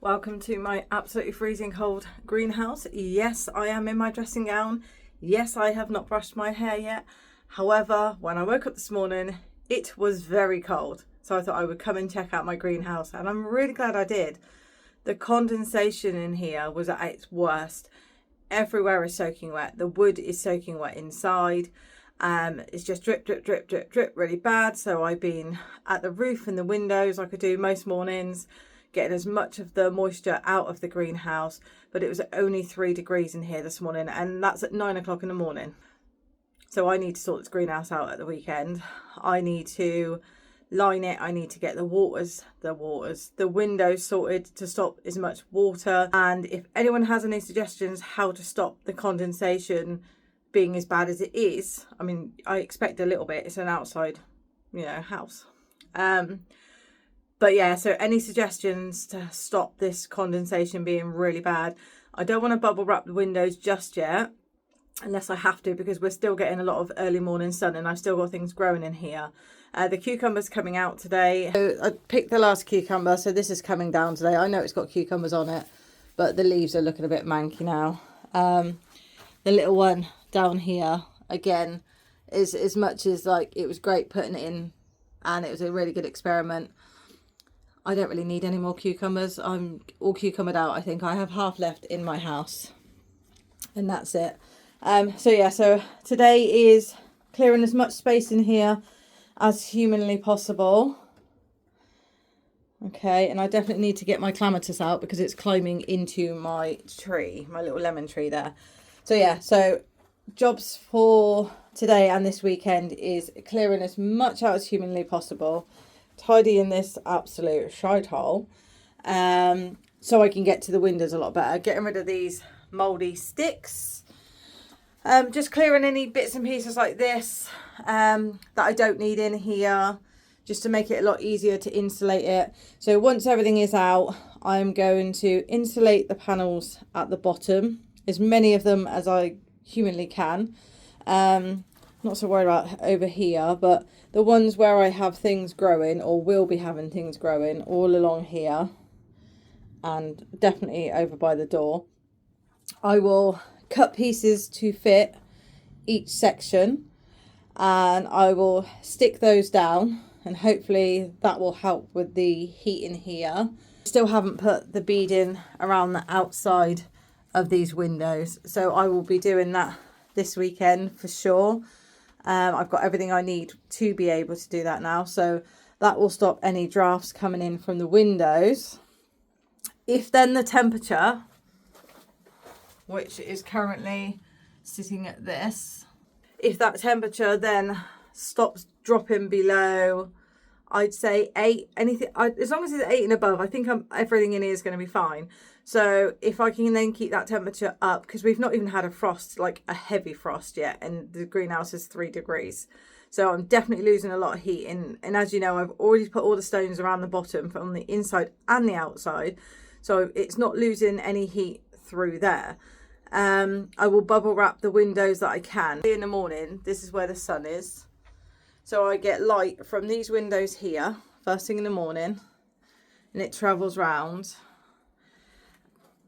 Welcome to my absolutely freezing cold greenhouse. Yes, I am in my dressing gown. Yes, I have not brushed my hair yet. However, when I woke up this morning, it was very cold. So I thought I would come and check out my greenhouse, and I'm really glad I did. The condensation in here was at its worst. Everywhere is soaking wet. The wood is soaking wet inside. It's just drip, drip, drip, drip, drip really bad. So I've been at the roof and the windows like I do most mornings, getting as much of the moisture out of the greenhouse. But it was only 3 degrees in here this morning, and that's at 9 o'clock in the morning. So I need to sort this greenhouse out at the weekend. I need to line it. I need to get the windows sorted to stop as much water. And if anyone has any suggestions how to stop the condensation being as bad as it is, I mean, I expect a little bit. It's an outside, house. But yeah, so any suggestions to stop this condensation being really bad? I don't want to bubble wrap the windows just yet, unless I have to, because we're still getting a lot of early morning sun and I've still got things growing in here. The cucumber's coming out today. So I picked the last cucumber, so this is coming down today. I know it's got cucumbers on it, but the leaves are looking a bit manky now. The little one down here, again, is as much as like it was great putting it in and it was a really good experiment. I don't really need any more cucumbers. I'm all cucumbered out. I think I have half left in my house and that's it. So today is clearing as much space in here as humanly possible. Okay, and I definitely need to get my clematis out because it's climbing into my tree, my little lemon tree there. So jobs for today and this weekend is clearing as much out as humanly possible, tidying this absolute shithole, so I can get to the windows a lot better, getting rid of these mouldy sticks. Just clearing any bits and pieces like this that I don't need in here, just to make it a lot easier to insulate it. So once everything is out, I'm going to insulate the panels at the bottom, as many of them as I humanly can. Not so worried about over here, but the ones where I have things growing or will be having things growing all along here and definitely over by the door, I will cut pieces to fit each section and I will stick those down, and hopefully that will help with the heat in here. Still haven't put the beading around the outside of these windows, so I will be doing that this weekend for sure. I've got everything I need to be able to do that now, so that will stop any drafts coming in from the windows. If then the temperature, which is currently sitting at this, if that temperature then stops dropping below, I'd say 8, as long as it's 8 and above, I think everything in here is going to be fine. So if I can then keep that temperature up, because we've not even had a frost, like a heavy frost yet, and the greenhouse is 3 degrees. So I'm definitely losing a lot of heat. And as you know, I've already put all the stones around the bottom from the inside and the outside. So it's not losing any heat through there. I will bubble wrap the windows that I can. In the morning, this is where the sun is. So I get light from these windows here, first thing in the morning, and it travels round.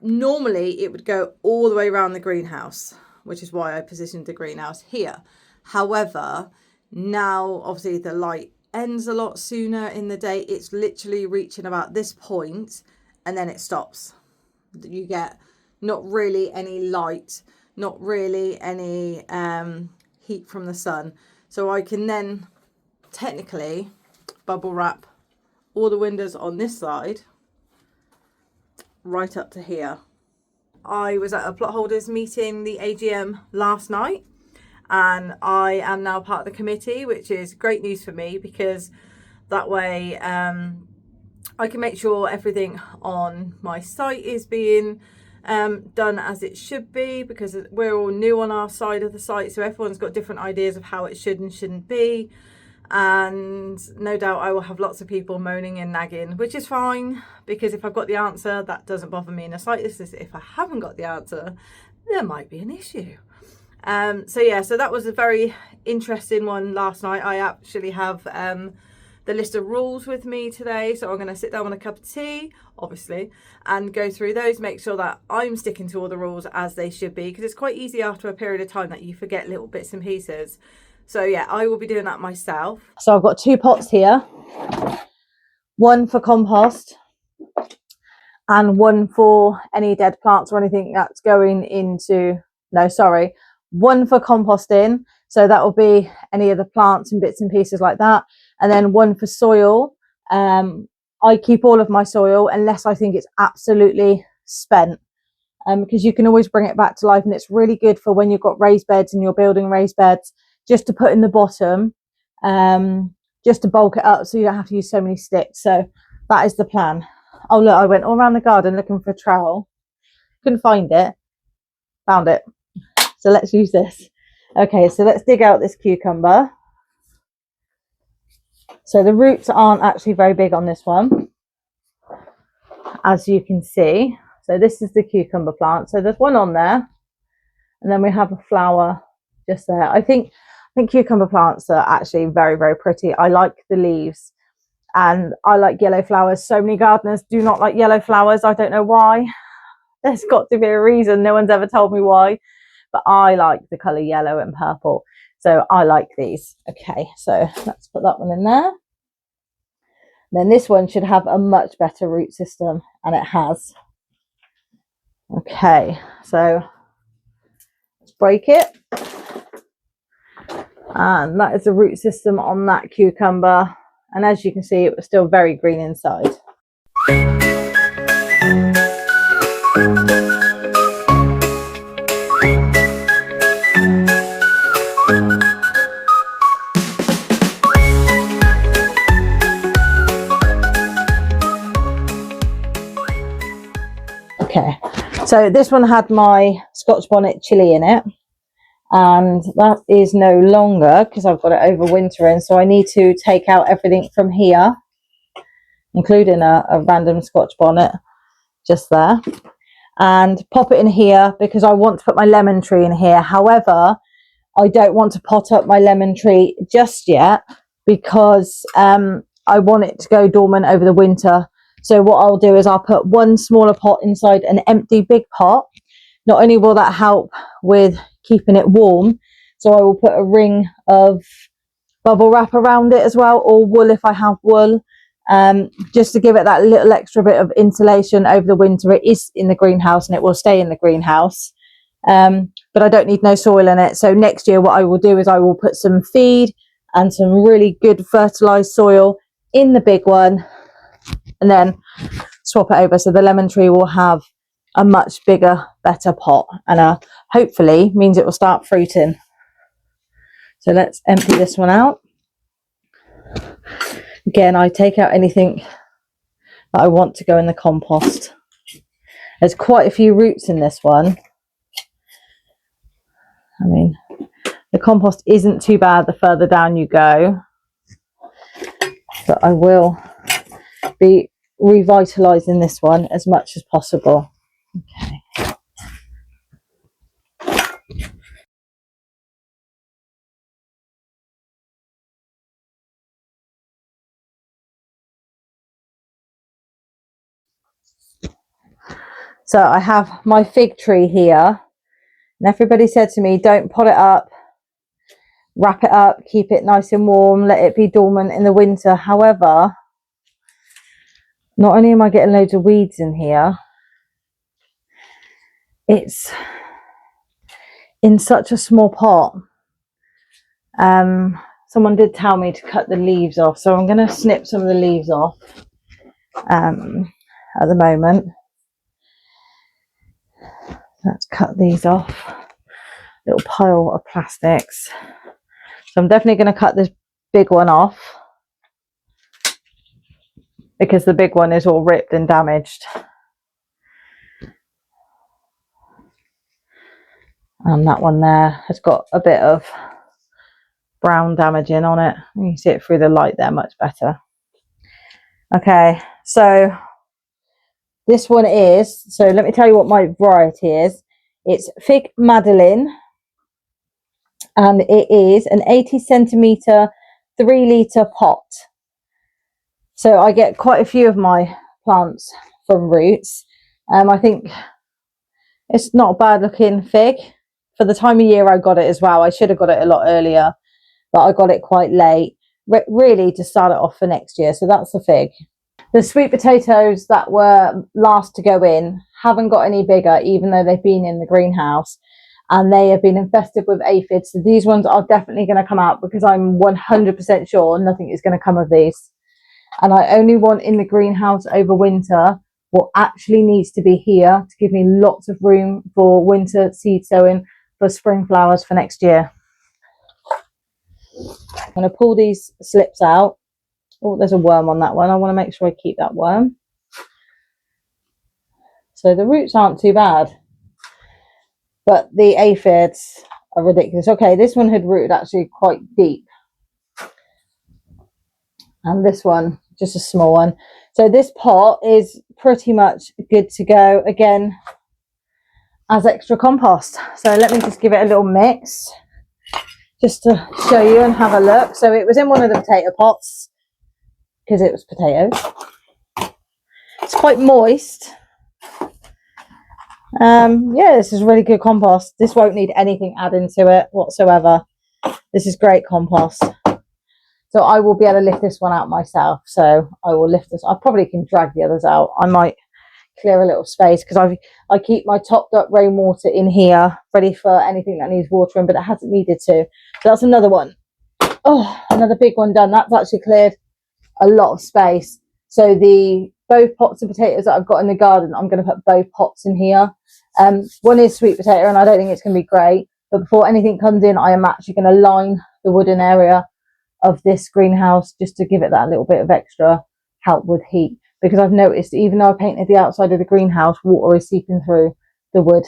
Normally it would go all the way around the greenhouse, which is why I positioned the greenhouse here. However, now obviously the light ends a lot sooner in the day. It's literally reaching about this point and then it stops. You get not really any light, not really any heat from the sun. So I can then technically bubble wrap all the windows on this side right up to here. I was at a plot holders meeting, the AGM, last night, and I am now part of the committee, which is great news for me because that way I can make sure everything on my site is being done as it should be, because we're all new on our side of the site, so everyone's got different ideas of how it should and shouldn't be. And no doubt I will have lots of people moaning and nagging, which is fine, because if I've got the answer, that doesn't bother me in the slightest. If I haven't got the answer, there might be an issue. So that was a very interesting one last night. I actually have the list of rules with me today. So I'm going to sit down with a cup of tea, obviously, and go through those, make sure that I'm sticking to all the rules as they should be, because it's quite easy after a period of time that you forget little bits and pieces. So yeah, I will be doing that myself. So I've got 2 pots here, one for compost and one for any dead plants or anything that's going into, no, sorry, one for composting. So that will be any of the plants and bits and pieces like that. And then one for soil. I keep all of my soil unless I think it's absolutely spent, because you can always bring it back to life, and it's really good for when you've got raised beds and you're building raised beds, just to put in the bottom, just to bulk it up so you don't have to use so many sticks. So that is the plan. Oh look, I went all around the garden looking for a trowel, couldn't find it, found it. So let's use this. Okay, so let's dig out this cucumber. So the roots aren't actually very big on this one, as you can see. So this is the cucumber plant. So there's one on there, and then we have a flower just there. I think cucumber plants are actually very, very pretty. I like the leaves, and I like yellow flowers. So many gardeners do not like yellow flowers. I don't know why. There's got to be a reason. No one's ever told me why, but I like the colour yellow and purple. So I like these. Okay, so let's put that one in there. Then this one should have a much better root system, and it has. Okay, so let's break it. And that is the root system on that cucumber. And as you can see, it was still very green inside. Okay, so this one had my Scotch bonnet chili in it, and that is no longer because I've got it overwintering. So I need to take out everything from here, including a random Scotch bonnet just there, and pop it in here because I want to put my lemon tree in here. However, I don't want to pot up my lemon tree just yet because I want it to go dormant over the winter. So what I'll do is I'll put one smaller pot inside an empty big pot. Not only will that help with keeping it warm, so I will put a ring of bubble wrap around it as well, or wool if I have wool, just to give it that little extra bit of insulation over the winter. It is in the greenhouse and it will stay in the greenhouse, but I don't need no soil in it. So next year what I will do is I will put some feed and some really good fertilized soil in the big one, and then swap it over, so the lemon tree will have a much bigger, better pot, and hopefully means it will start fruiting. So let's empty this one out. Again, I take out anything that I want to go in the compost. There's quite a few roots in this one. I mean, the compost isn't too bad the further down you go, but I will be revitalizing this one as much as possible. Okay. So I have my fig tree here, and everybody said to me, don't pot it up, wrap it up, keep it nice and warm, let it be dormant in the winter. However, not only am I getting loads of weeds in here, it's in such a small pot. Someone did tell me to cut the leaves off, so I'm going to snip some of the leaves off at the moment. Let's cut these off. Little pile of plastics. So I'm definitely going to cut this big one off, because the big one is all ripped and damaged. And that one there has got a bit of brown damaging on it. You can see it through the light there much better. Okay, so this one is, so let me tell you what my variety is. It's Fig Madeline, and it is an 80 centimetre 3 litre pot. So I get quite a few of my plants from roots. I think it's not a bad looking fig for the time of year I got it as well. I should have got it a lot earlier, but I got it quite late, really to start it off for next year. So that's the fig. The sweet potatoes that were last to go in haven't got any bigger, even though they've been in the greenhouse, and they have been infested with aphids. So these ones are definitely going to come out, because I'm 100% sure nothing is going to come of these. And I only want in the greenhouse over winter what actually needs to be here to give me lots of room for winter seed sowing for spring flowers for next year. I'm going to pull these slips out. Oh, there's a worm on that one. I want to make sure I keep that worm. So the roots aren't too bad, but the aphids are ridiculous. Okay, this one had rooted actually quite deep, and this one just a small one. So this pot is pretty much good to go again as extra compost. So let me just give it a little mix just to show you and have a look. So it was in one of the potato pots because it was potatoes. It's quite moist. Yeah, this is really good compost. This won't need anything added to it whatsoever. This is great compost. So I will be able to lift this one out myself. So I will lift this. I probably can drag the others out. I might clear a little space because I keep my topped up rainwater in here ready for anything that needs watering, but it hasn't needed to. So that's another one. Oh, another big one done. That's actually cleared a lot of space. So both pots of potatoes that I've got in the garden, I'm going to put both pots in here. One is sweet potato, and I don't think it's going to be great. But before anything comes in, I am actually going to line the wooden area of this greenhouse just to give it that little bit of extra help with heat, because I've noticed even though I painted the outside of the greenhouse, water is seeping through the wood.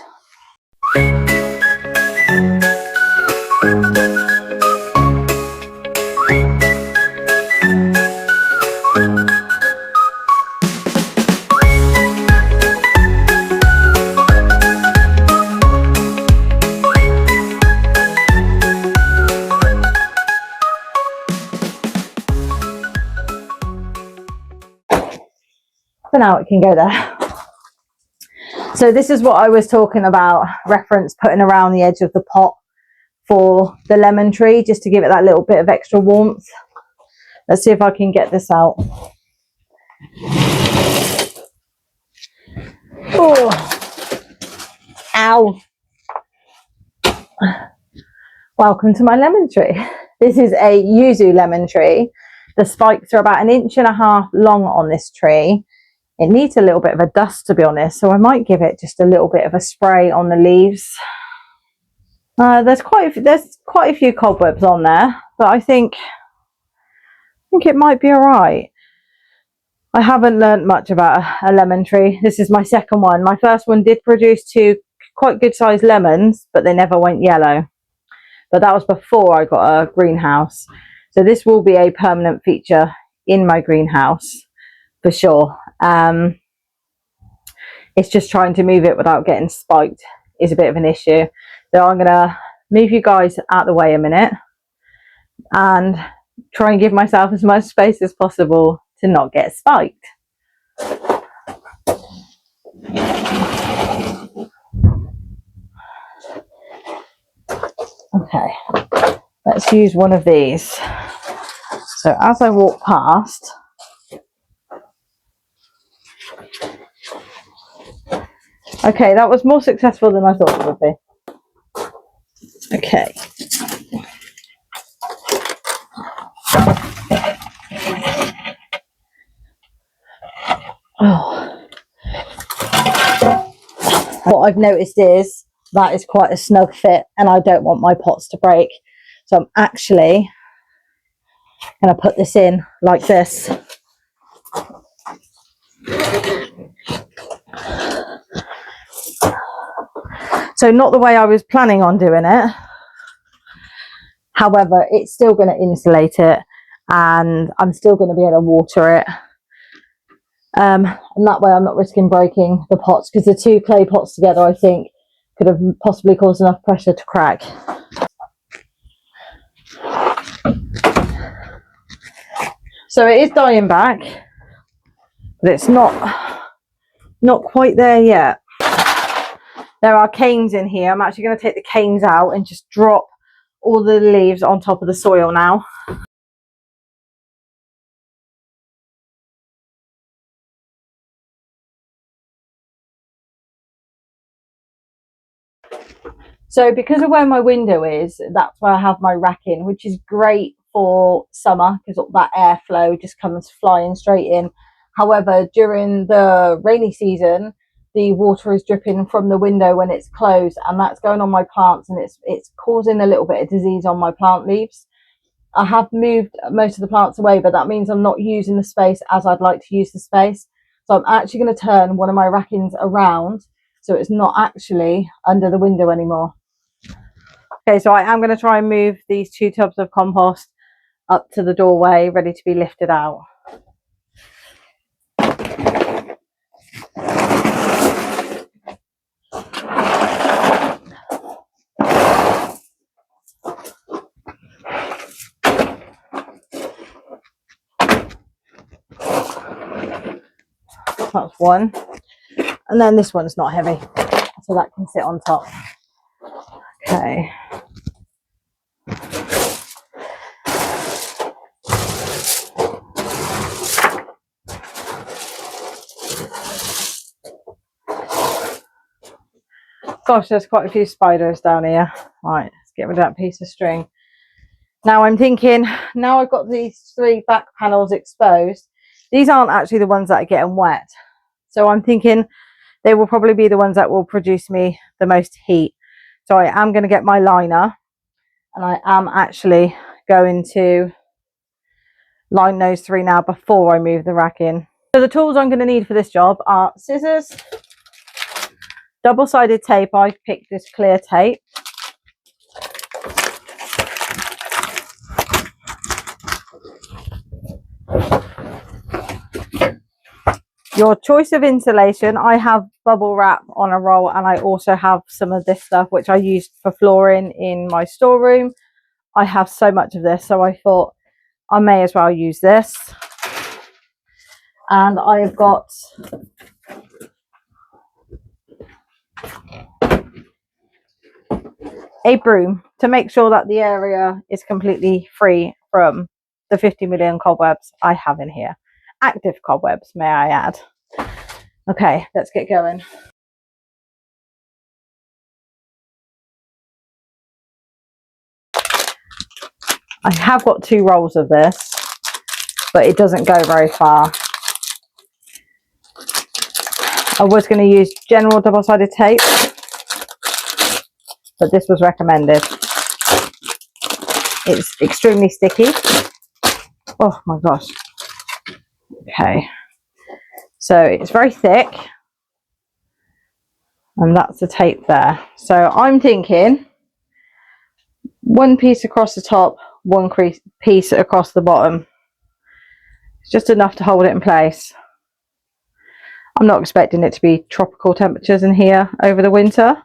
For now it can go there. So this is what I was talking about, reference putting around the edge of the pot for the lemon tree, just to give it that little bit of extra warmth. Let's see if I can get this out. Oh, ow. Welcome to my lemon tree. This is a yuzu lemon tree. The spikes are about 1.5 inches long on this tree. It needs a little bit of a dust, to be honest, so I might give it just a little bit of a spray on the leaves. There's quite a few cobwebs on there, but I think it might be all right. I haven't learnt much about a lemon tree. This is my second one. My first one did produce 2 quite good sized lemons, but they never went yellow. But that was before I got a greenhouse. So this will be a permanent feature in my greenhouse for sure. It's just trying to move it without getting spiked is a bit of an issue. So I'm gonna move you guys out of the way a minute and try and give myself as much space as possible to not get spiked. Okay, let's use one of these. So as I walk past, okay, that was more successful than I thought it would be. Okay. Oh. What I've noticed is that is quite a snug fit, and I don't want my pots to break. So I'm actually going to put this in like this. So not the way I was planning on doing it. However, it's still going to insulate it, and I'm still going to be able to water it. And that way I'm not risking breaking the pots, because the 2 clay pots together, I think, could have possibly caused enough pressure to crack. So it is dying back, but it's not quite there yet. There are canes in here. I'm actually going to take the canes out and just drop all the leaves on top of the soil now. So because of where my window is, that's where I have my rack in, which is great for summer because that airflow just comes flying straight in. However, during the rainy season, the water is dripping from the window when it's closed, and that's going on my plants, and it's causing a little bit of disease on my plant leaves. I have moved most of the plants away, but that means I'm not using the space as I'd like to use the space. So I'm actually going to turn one of my rackings around so it's not actually under the window anymore. Okay, so I am going to try and move these 2 tubs of compost up to the doorway, ready to be lifted out. That's one. And then this one's not heavy, so that can sit on top. Okay. Gosh, there's quite a few spiders down here. Right, let's get rid of that piece of string. Now I'm thinking, now I've got these 3 back panels exposed, these aren't actually the ones that are getting wet. So I'm thinking they will probably be the ones that will produce me the most heat. So I am going to get my liner, and I am actually going to line those 3 now before I move the rack in. So the tools I'm going to need for this job are scissors, double-sided tape. I've picked this clear tape. Your choice of insulation. I have bubble wrap on a roll, and I also have some of this stuff which I used for flooring in my storeroom. I have so much of this, so I thought I may as well use this. And I've got a broom to make sure that the area is completely free from the 50 million cobwebs I have in here. Active cobwebs, may I add. Okay, let's get going. I have got 2 rolls of this, but it doesn't go very far. I was going to use general double-sided tape, but this was recommended. It's extremely sticky. Oh my gosh. Okay, so it's very thick, and that's the tape there. So I'm thinking 1 piece across the top, 1 piece across the bottom. It's just enough to hold it in place. I'm not expecting it to be tropical temperatures in here over the winter,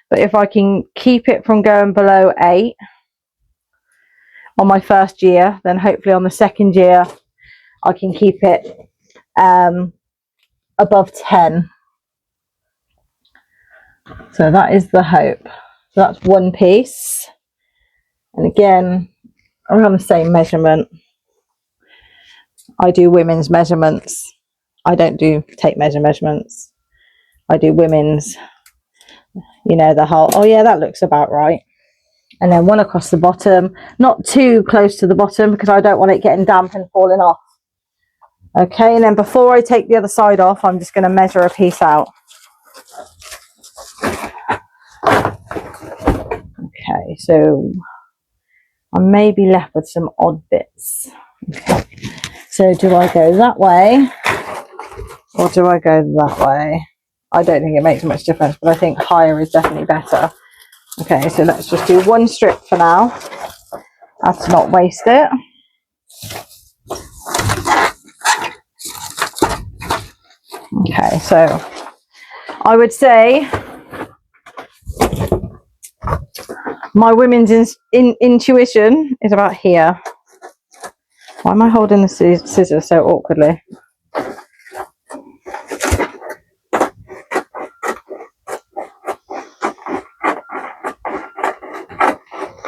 but if I can keep it from going below 8 on my first year, then hopefully on the second year I can keep it above 10. So that is the hope. So that's 1 piece, and again around the same measurement. I do women's measurements. I don't do tape measure measurements. I do women's, you know, the whole, oh yeah, that looks about right. And then 1 across the bottom, not too close to the bottom because I don't want it getting damp and falling off. Okay, and then before I take the other side off, I'm just going to measure a piece out. Okay, so I may be left with some odd bits. Okay. So do I go that way or do I go that way? I don't think it makes much difference, but I think higher is definitely better. Okay, so let's just do 1 strip for now, as to not waste it. Okay, so I would say my women's intuition is about here. Why am I holding the scissors so awkwardly?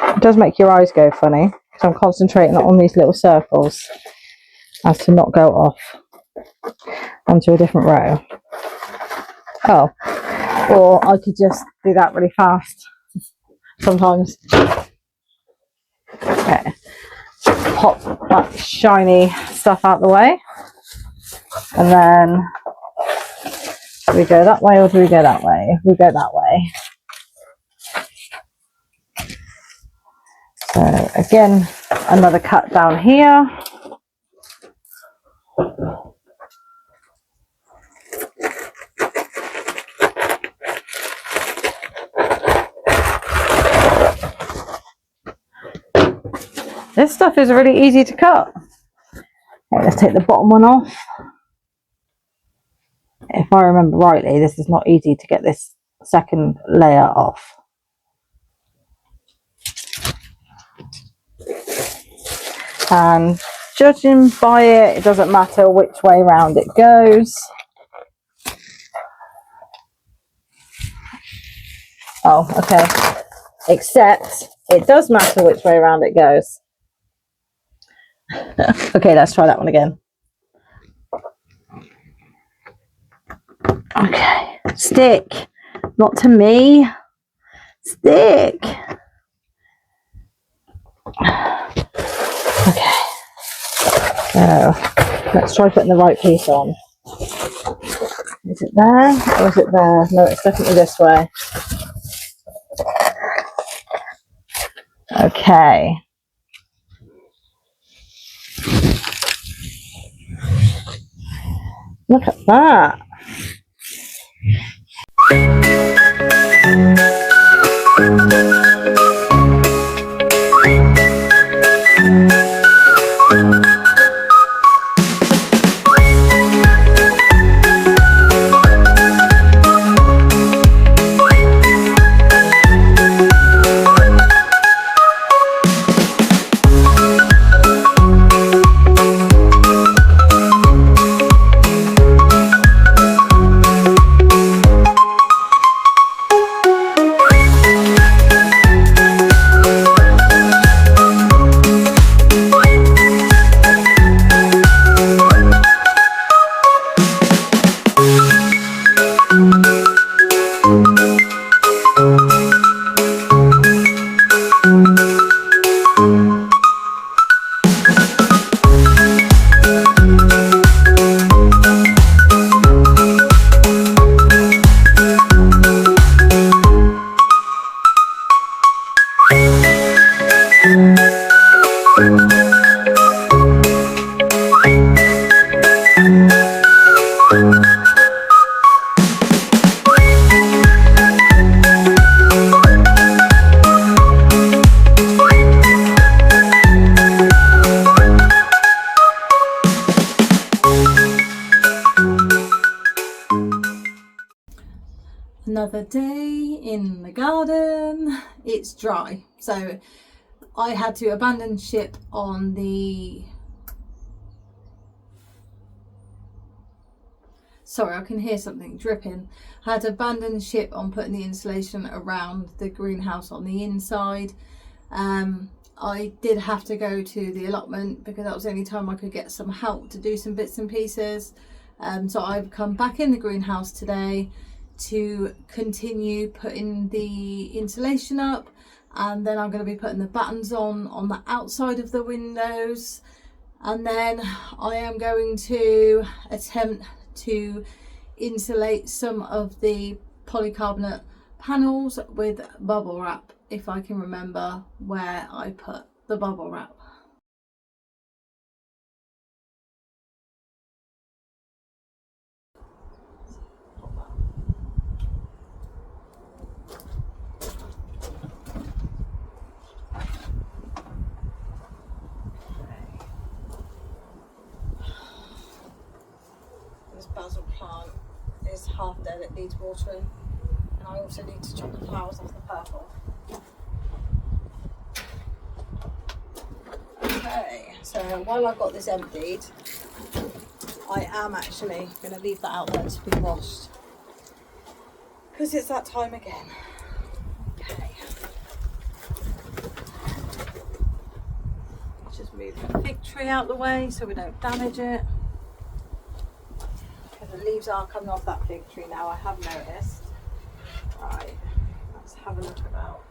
It does make your eyes go funny, so I'm concentrating on these little circles as to not go off onto a different row. Oh, or I could just do that really fast sometimes. Okay, pop that shiny stuff out the way, and then do we go that way or do we go that way? We go that way. So again, another cut down here. This stuff is really easy to cut. Okay, let's take the bottom one off. If I remember rightly, this is not easy to get this second layer off. And judging by it, it doesn't matter which way round it goes. Oh, okay. Except it does matter which way around it goes. Okay, let's try that one again. Okay, stick. Not to me. Stick. Okay. So let's try putting the right piece on. Is it there or is it there? No, it's definitely this way. Okay. Look at that. Another day in the garden. It's dry, so I had to abandon ship on the... Sorry, I can hear something dripping. I had to abandon ship on putting the insulation around the greenhouse on the inside. I did have to go to the allotment because that was the only time I could get some help to do some bits and pieces. So I've come back in the greenhouse today to continue putting the insulation up, and then I'm going to be putting the battens on the outside of the windows, and then I am going to attempt to insulate some of the polycarbonate panels with bubble wrap, if I can remember where I put the bubble wrap. Basil plant is half dead, it needs watering, and I also need to chop the flowers off the purple. Okay. So while I've got this emptied, I am actually going to leave that out there to be washed, because it's that time again. Okay. Just move the fig tree out the way so we don't damage it. Because the leaves are coming off that fig tree now, I have noticed. Right, let's have a look about.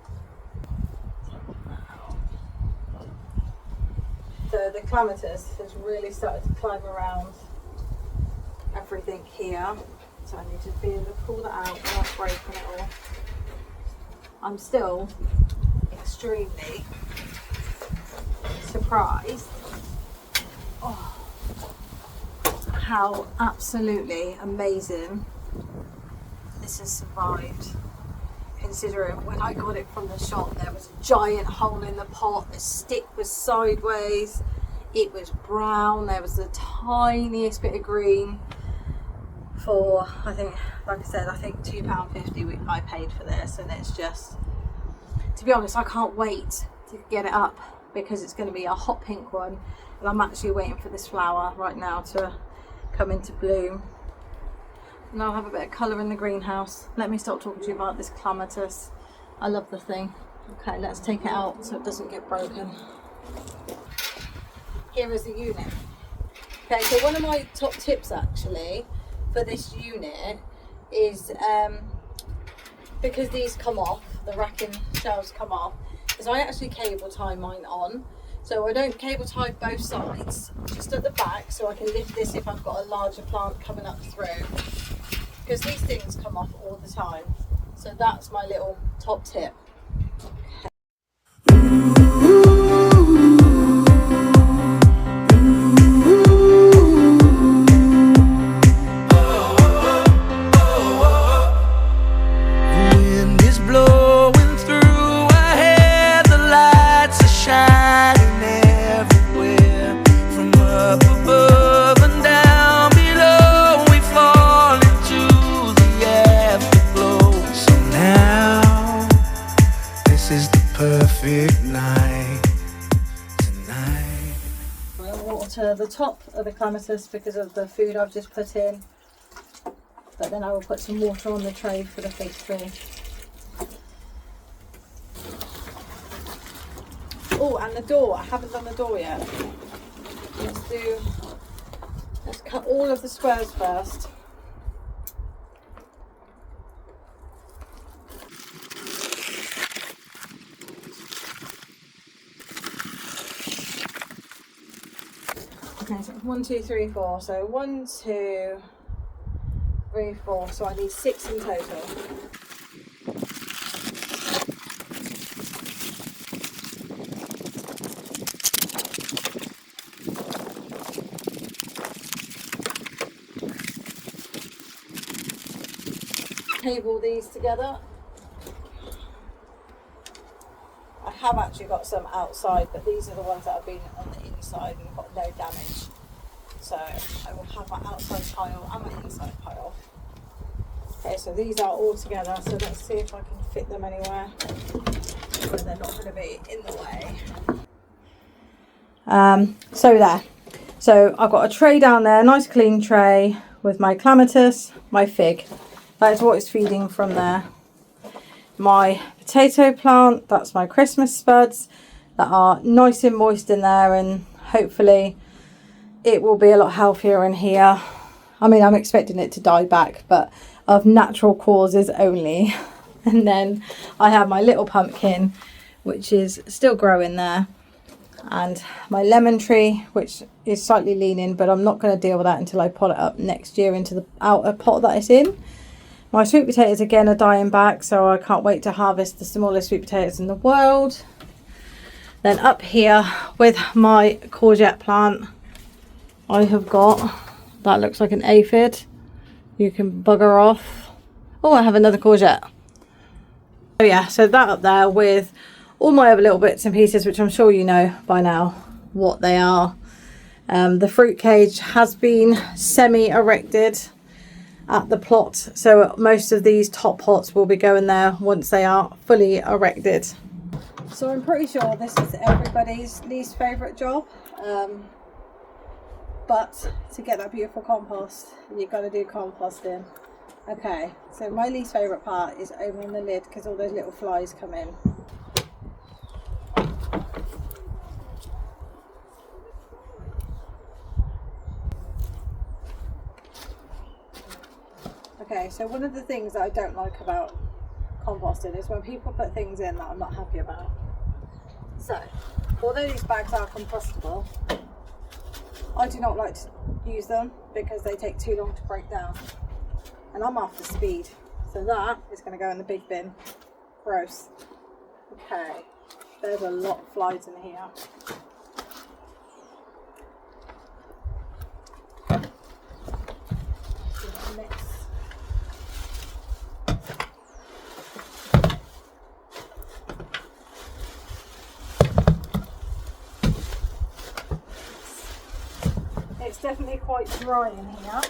So the clematis has really started to climb around everything here. So I need to be able to pull that out without breaking it all. I'm still extremely surprised how absolutely amazing this has survived. Considering when I got it from the shop, there was a giant hole in the pot, the stick was sideways, it was brown, there was the tiniest bit of green. For, I think, like I said, I think £2.50 I paid for this, and it's just, to be honest, I can't wait to get it up because it's going to be a hot pink one, and I'm actually waiting for this flower right now to come into bloom. And I'll have a bit of colour in the greenhouse. Let me stop talking to you about this clematis. I love the thing. Okay, let's take it out so it doesn't get broken. Here is the unit. Okay, so one of my top tips actually for this unit is, because these come off, the racking shelves come off, is I actually cable tie mine on. So I don't cable tie both sides, just at the back, so I can lift this if I've got a larger plant coming up through. Because these things come off all the time. So that's my little top tip. Wind is blowing through our hair, the lights are shining everywhere. From up above and down below, we fall into the afterglow. So now, this is the perfect night tonight. I'll water the top of the clematis because of the food I've just put in. But then I will put some water on the tray for the fig tree. Oh, and the door. I haven't done the door yet. Let's cut all of the squares first. Okay, so 1, 2, 3, 4. So 1, 2, 3, 4. So I need 6 in total. Cable these together. I have actually got some outside, but these are the ones that have been on the inside and got no damage. So I will have my outside pile and my inside pile. Okay, so these are all together. So let's see if I can fit them anywhere where they're not going to be in the way. So there. So I've got a tray down there, nice clean tray with my clematis, my fig. That is what it's feeding from there. My potato plant, that's my Christmas spuds that are nice and moist in there, and hopefully it will be a lot healthier in here. I mean, I'm expecting it to die back, but of natural causes only. And then I have my little pumpkin, which is still growing there, and my lemon tree, which is slightly leaning, but I'm not going to deal with that until I pot it up next year into the outer pot that it's in. My sweet potatoes again are dying back, so I can't wait to harvest the smallest sweet potatoes in the world. Then up here with my courgette plant, I have got, that looks like an aphid. You can bugger off. Oh, I have another courgette. Oh yeah, so that up there with all my other little bits and pieces, which I'm sure you know by now what they are. The fruit cage has been semi-erected at the plot, so most of these top pots will be going there once they are fully erected. So I'm pretty sure this is everybody's least favourite job, But to get that beautiful compost, you've got to do composting. Okay, so my least favourite part is opening the lid because all those little flies come in. Okay, so one of the things that I don't like about composting is when people put things in that I'm not happy about. So, although these bags are compostable, I do not like to use them because they take too long to break down. And I'm after speed. So that is going to go in the big bin. Gross. Okay, there's a lot of flies in here. Mix. It's definitely quite dry in here.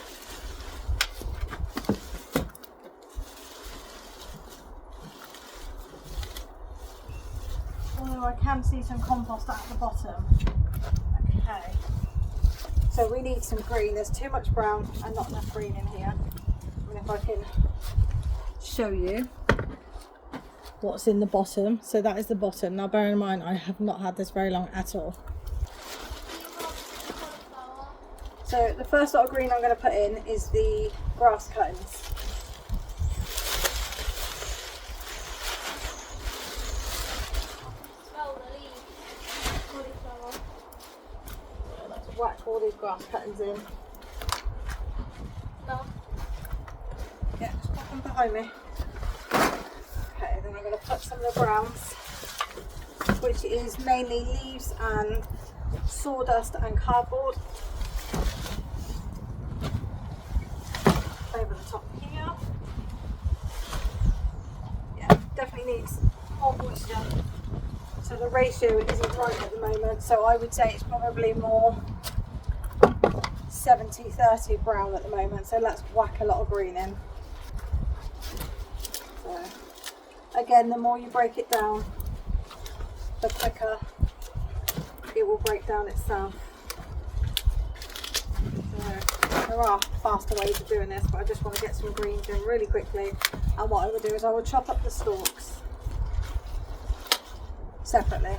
Although I can see some compost at the bottom. Okay. So we need some green. There's too much brown and not enough green in here. I mean, if I can show you what's in the bottom. So that is the bottom. Now bear in mind, I have not had this very long at all. So the first lot of green I'm going to put in is the grass cuttings. Smell the leaves. Cauliflower. Let's whack all these grass cuttings in. No. Yeah, just pop them behind me. Okay, then I'm going to put some of the browns, which is mainly leaves and sawdust and cardboard. Over the top here. Yeah, definitely needs more moisture. So the ratio isn't right at the moment. So I would say it's probably more 70-30 brown at the moment. So let's whack a lot of green in. So again, the more you break it down, the quicker it will break down itself. So there are faster ways of doing this, but I just want to get some greens in really quickly. And what I will do is I will chop up the stalks separately.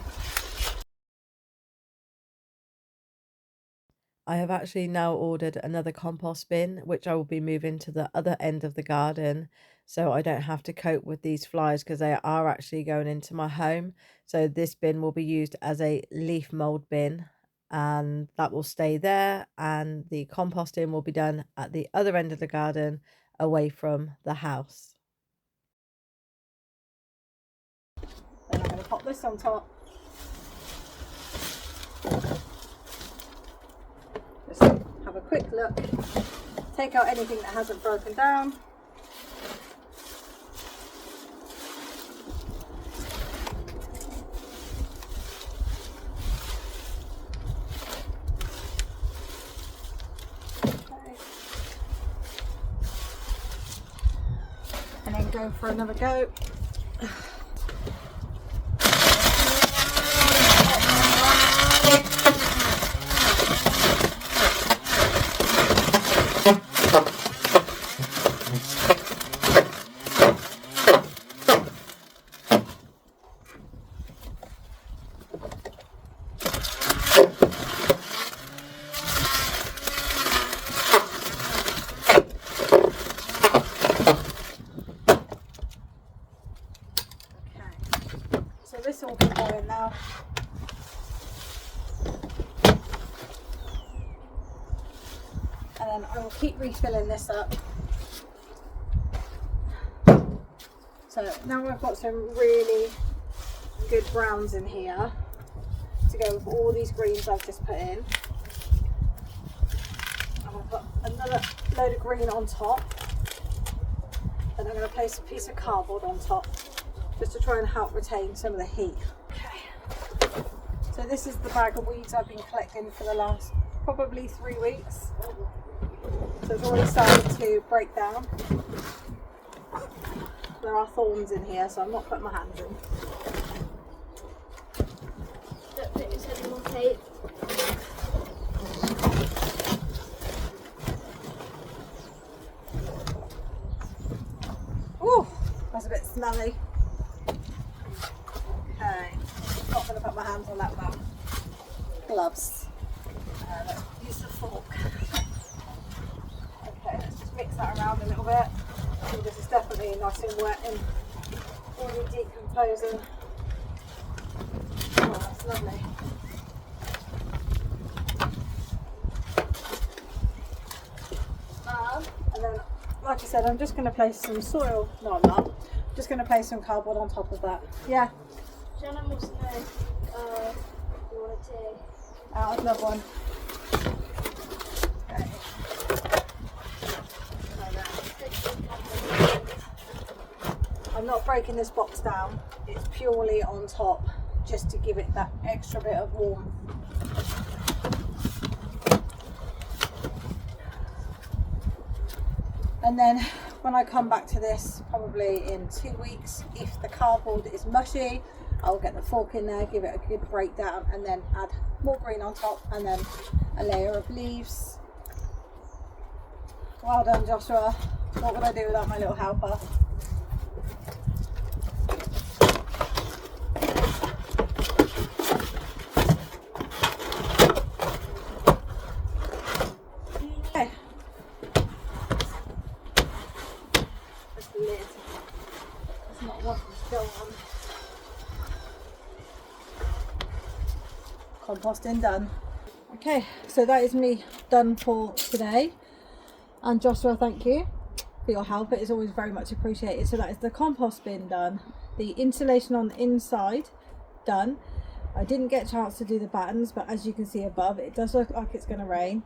I have actually now ordered another compost bin, which I will be moving to the other end of the garden, so I don't have to cope with these flies because they are actually going into my home. So this bin will be used as a leaf mold bin, and that will stay there, and the composting will be done at the other end of the garden away from the house. Then I'm going to pop this on top. Just have a quick look, take out anything that hasn't broken down. And then go for another go. So this will be going now. And then I will keep refilling this up. So now I've got some really good browns in here to go with all these greens I've just put in. I'm going to put another load of green on top. And I'm going to place a piece of cardboard on top, just to try and help retain some of the heat. Okay. So this is the bag of weeds I've been collecting for the last probably 3 weeks. So it's already started to break down. There are thorns in here, so I'm not putting my hands in. Don't put your head on tape. smelly. Okay, not going to put my hands on that now. Gloves. Let's use the fork. Okay, let's just mix that around a little bit. Oh, this is definitely nice and wet and already decomposing. Oh, that's lovely. And then, like I said, I'm just going to place some soil. No, I'm not. I'm just going to place some cardboard on top of that. Yeah. Shannon wants to know you want to take. Out another one. Okay. I'm not breaking this box down. It's purely on top, just to give it that extra bit of warmth. And then when I come back to this, probably in 2 weeks, if the cardboard is mushy, I'll get the fork in there, give it a good breakdown, and then add more green on top, and then a layer of leaves. Well done, Joshua. What would I do without my little helper? Okay. This lid does not want to go on. Composting done. Okay, so that is me done for today. And Joshua, thank you for your help. It is always very much appreciated. So that is the compost bin done, the insulation on the inside done. I didn't get a chance to do the battens, but as you can see above, it does look like it's going to rain.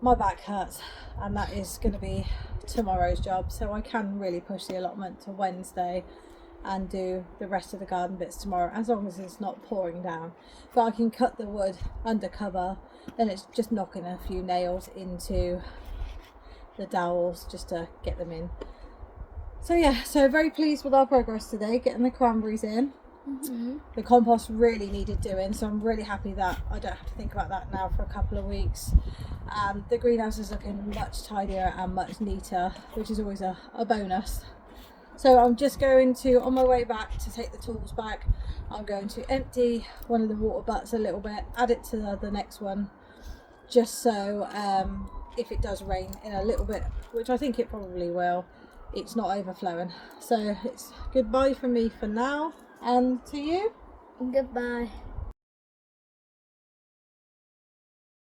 My back hurts, and that is going to be tomorrow's job, so I can really push the allotment to Wednesday and do the rest of the garden bits tomorrow, as long as it's not pouring down. But I can cut the wood under cover, then it's just knocking a few nails into the dowels just to get them in. So yeah, so very pleased with our progress today, getting the cranberries in. The compost really needed doing, so I'm really happy that I don't have to think about that now for a couple of weeks. The greenhouse is looking much tidier and much neater, which is always a bonus. So I'm just going to, on my way back to take the tools back, I'm going to empty one of the water butts a little bit, add it to the next one, just so if it does rain in a little bit, which I think it probably will, it's not overflowing. So it's goodbye from me for now, and to you. Goodbye.